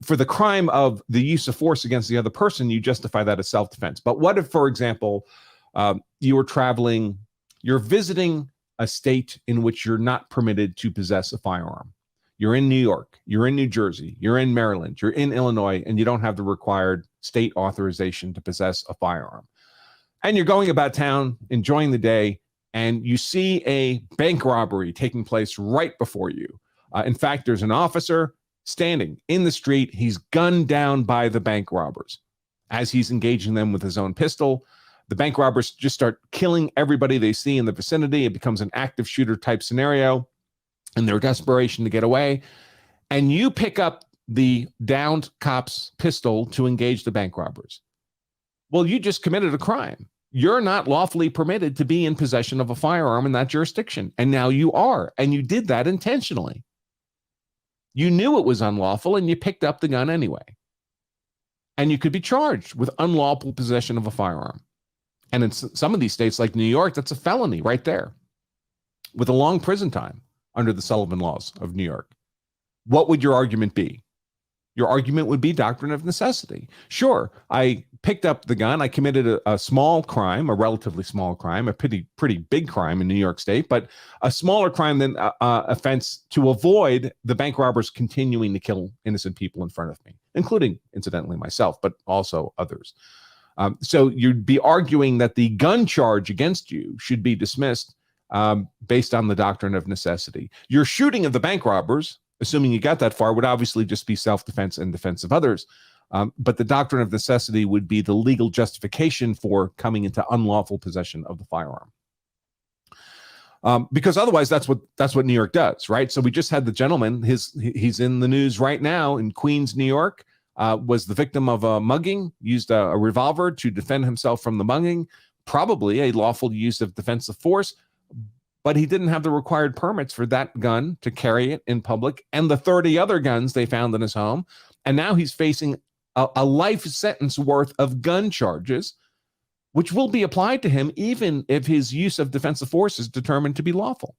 for the crime of the use of force against the other person, you justify that as self-defense. But what if, for example, you were traveling, you're visiting a state in which you're not permitted to possess a firearm? You're in New York, you're in New Jersey, you're in Maryland, you're in Illinois, and you don't have the required state authorization to possess a firearm. And you're going about town, enjoying the day, and you see a bank robbery taking place right before you. In fact, there's an officer standing in the street. He's gunned down by the bank robbers. As he's engaging them with his own pistol, the bank robbers just start killing everybody they see in the vicinity. It becomes an active shooter type scenario in their desperation to get away. And you pick up the downed cop's pistol to engage the bank robbers. Well, you just committed a crime. You're not lawfully permitted to be in possession of a firearm in that jurisdiction. And now you are. And you did that intentionally. You knew it was unlawful and you picked up the gun anyway. And you could be charged with unlawful possession of a firearm. And in some of these states like New York, that's a felony right there with a long prison time under the Sullivan laws of New York. What would your argument be? Your argument would be doctrine of necessity. Sure, I picked up the gun. I committed a small crime, a relatively small crime, a pretty big crime in New York State, but a smaller crime than offense to avoid the bank robbers continuing to kill innocent people in front of me, including, incidentally, myself, but also others. So you'd be arguing that the gun charge against you should be dismissed based on the doctrine of necessity. Your shooting of the bank robbers, assuming you got that far, would obviously just be self-defense and defense of others. But the doctrine of necessity would be the legal justification for coming into unlawful possession of the firearm. Because otherwise, that's what New York does, right? So we just had the gentleman, he's in the news right now in Queens, New York, was the victim of a mugging, used a revolver to defend himself from the mugging, probably a lawful use of defensive force, but he didn't have the required permits for that gun to carry it in public and the 30 other guns they found in his home. And now he's facing a life sentence worth of gun charges, which will be applied to him even if his use of defensive force is determined to be lawful.